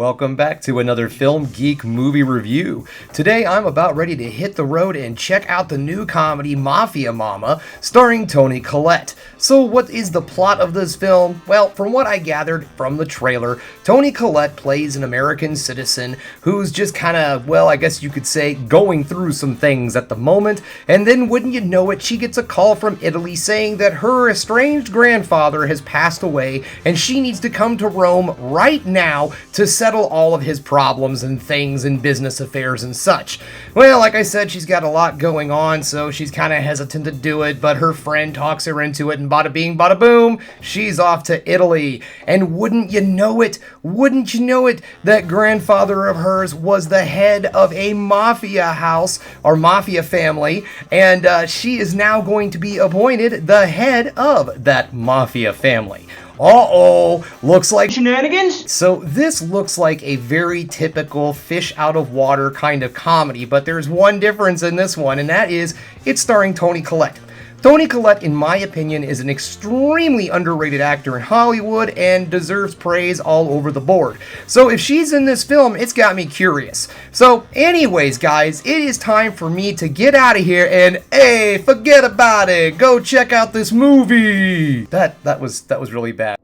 Welcome back to another Film Geek movie review. Today I'm about ready to hit the road and check out the new comedy Mafia Mamma starring Toni Collette. So what is the plot of this film? Well, from what I gathered from the trailer, Toni Collette plays an American citizen who's just kind of, well, I guess you could say, going through some things at the moment, and then wouldn't you know it, she gets a call from Italy saying that her estranged grandfather has passed away and she needs to come to Rome right now to settle all of his problems and things and business affairs and such. Well, like I said, she's got a lot going on, so she's kind of hesitant to do it, but her friend talks her into it, and bada bing, bada boom, she's off to Italy. And wouldn't you know it, that grandfather of hers was the head of a mafia house, or mafia family, and she is now going to be appointed the head of that mafia family. Uh-oh, looks like shenanigans. So this looks like a very typical fish out of water kind of comedy, but there's one difference in this one, and that is it's starring Toni Collette. Toni Collette, in my opinion, is an extremely underrated actor in Hollywood and deserves praise all over the board. So if she's in this film, it's got me curious. So anyways, guys, it is time for me to get out of here and, hey, forget about it. Go check out this movie. That was really bad.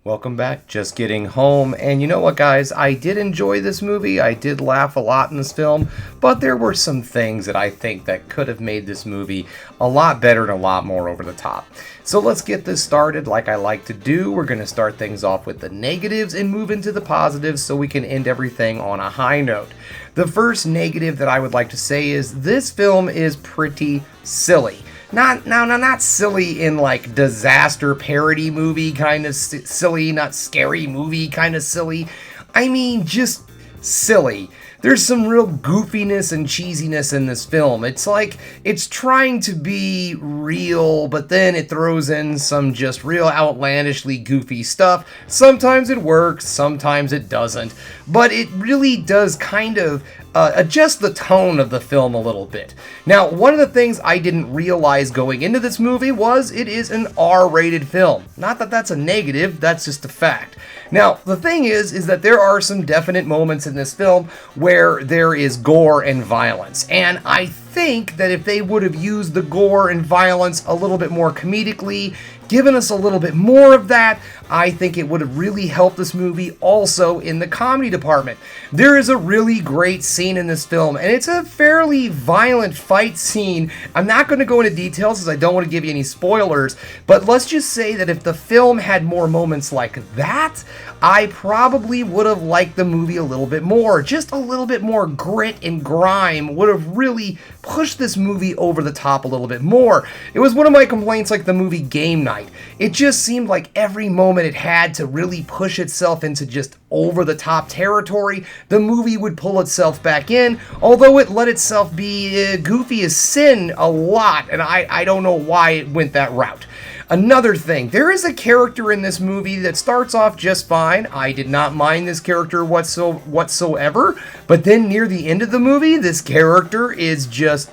Welcome back, just getting home, and you know what, guys, I did enjoy this movie, I did laugh a lot in this film, but there were some things that I think that could have made this movie a lot better and a lot more over the top. So let's get this started like I like to do. We're going to start things off with the negatives and move into the positives so we can end everything on a high note. The first negative that I would like to say is this film is pretty silly. Not silly in like disaster parody movie kind of silly, not scary movie kind of silly. I mean, just silly. There's some real goofiness and cheesiness in this film. It's like it's trying to be real, but then it throws in some just real outlandishly goofy stuff. Sometimes it works, sometimes it doesn't, but it really does kind of adjust the tone of the film a little bit. Now, one of the things I didn't realize going into this movie was it is an R-rated film. Not that that's a negative, that's just a fact. Now, the thing is that there are some definite moments in this film where there is gore and violence, and I think that if they would have used the gore and violence a little bit more comedically, given us a little bit more of that, I think it would have really helped this movie also in the comedy department. There is a really great scene in this film, and it's a fairly violent fight scene. I'm not going to go into details because I don't want to give you any spoilers, but let's just say that if the film had more moments like that, I probably would have liked the movie a little bit more. Just a little bit more grit and grime would have really pushed this movie over the top a little bit more. It was one of my complaints like the movie Game Night. It just seemed like every moment it had to really push itself into just over-the-top territory, the movie would pull itself back in, although it let itself be goofy as sin a lot, and I don't know why it went that route. Another thing, there is a character in this movie that starts off just fine. I did not mind this character whatsoever, but then near the end of the movie, this character is just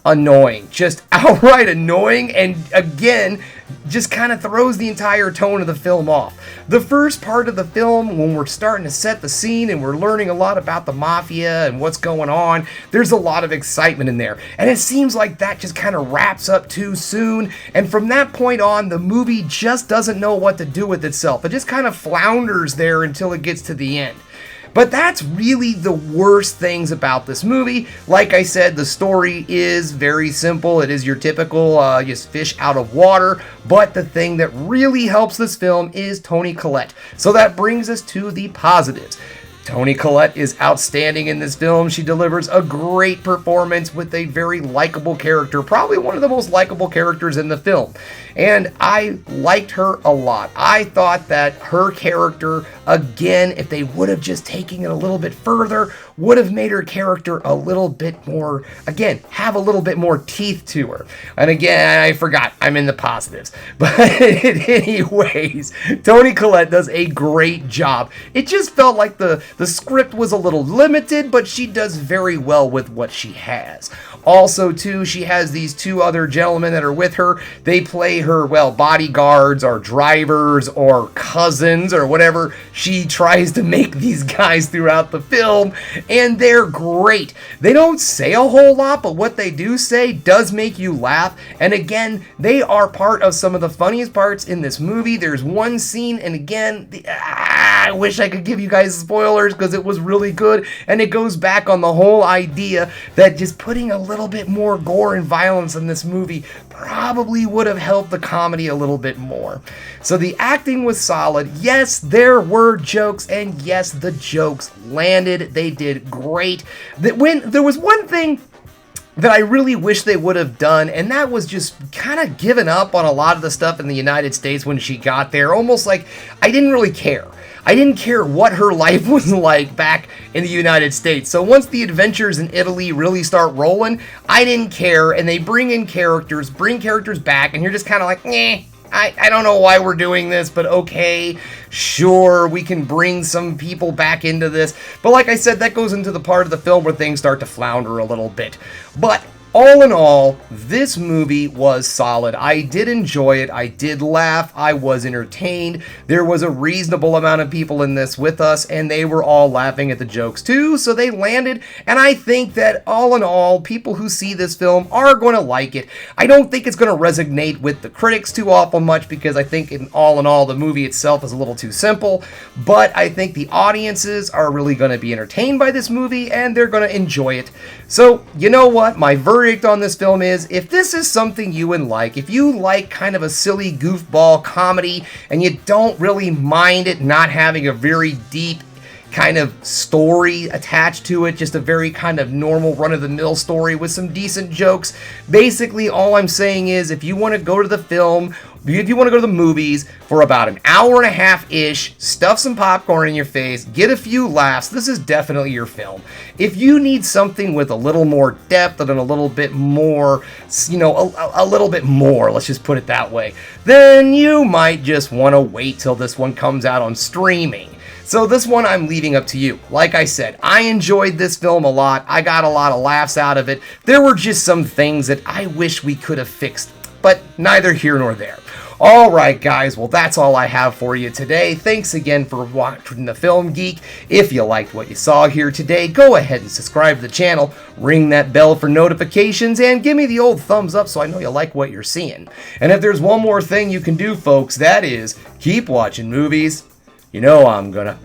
annoying, just outright annoying, and again, just kind of throws the entire tone of the film off. The first part of the film, when we're starting to set the scene and we're learning a lot about the mafia and what's going on, there's a lot of excitement in there. And it seems like that just kind of wraps up too soon. And from that point on, the movie just doesn't know what to do with itself. It just kind of flounders there until it gets to the end. But that's really the worst things about this movie. Like I said, the story is very simple. It is your typical just fish out of water. But the thing that really helps this film is Toni Collette. So that brings us to the positives. Toni Collette is outstanding in this film. She delivers a great performance with a very likable character, probably one of the most likable characters in the film. And I liked her a lot. I thought that her character, again, if they would have just taken it a little bit further, would have made her character a little bit more, again, have a little bit more teeth to her. And again, I forgot, I'm in the positives. But anyways, Toni Collette does a great job. It just felt like the script was a little limited, but she does very well with what she has. Also, too, she has these two other gentlemen that are with her. They play her, well, bodyguards or drivers or cousins or whatever she tries to make these guys throughout the film, and they're great. They don't say a whole lot, but what they do say does make you laugh, and again, they are part of some of the funniest parts in this movie. There's one scene, and again, I wish I could give you guys spoilers because it was really good, and it goes back on the whole idea that just putting a little bit more gore and violence in this movie probably would have helped the comedy a little bit more. So the acting was solid. Yes, there were jokes, and yes, the jokes landed. They did great. When there was one thing that I really wish they would have done, and that was just kind of giving up on a lot of the stuff in the United States when she got there. Almost like I didn't really care. I didn't care what her life was like back in the United States. So once the adventures in Italy really start rolling, I didn't care, and they bring characters back, and you're just kind of like, I don't know why we're doing this, but okay, sure, we can bring some people back into this. But like I said, that goes into the part of the film where things start to flounder a little bit. But all in all, this movie was solid. I did enjoy it. I did laugh. I was entertained. There was a reasonable amount of people in this with us, and they were all laughing at the jokes too, so they landed. And I think that all in all, people who see this film are going to like it. I don't think it's going to resonate with the critics too awful much, because I think in all, the movie itself is a little too simple. But I think the audiences are really going to be entertained by this movie, and they're going to enjoy it. So, you know what? My verdict on this film is, if this is something you would like, if you like kind of a silly goofball comedy and you don't really mind it not having a very deep kind of story attached to it, just a very kind of normal run-of-the-mill story with some decent jokes, basically all I'm saying is, if you want to go to the film, if you want to go to the movies for about an hour and a half-ish, stuff some popcorn in your face, get a few laughs, this is definitely your film. If you need something with a little more depth and a little bit more, a little bit more, let's just put it that way, then you might just want to wait till this one comes out on streaming. So this one I'm leaving up to you. Like I said, I enjoyed this film a lot. I got a lot of laughs out of it. There were just some things that I wish we could have fixed, but neither here nor there. Alright guys, well that's all I have for you today. Thanks again for watching the Film Geek. If you liked what you saw here today, go ahead and subscribe to the channel, ring that bell for notifications, and give me the old thumbs up so I know you like what you're seeing. And if there's one more thing you can do, folks, that is keep watching movies. You know I'm gonna.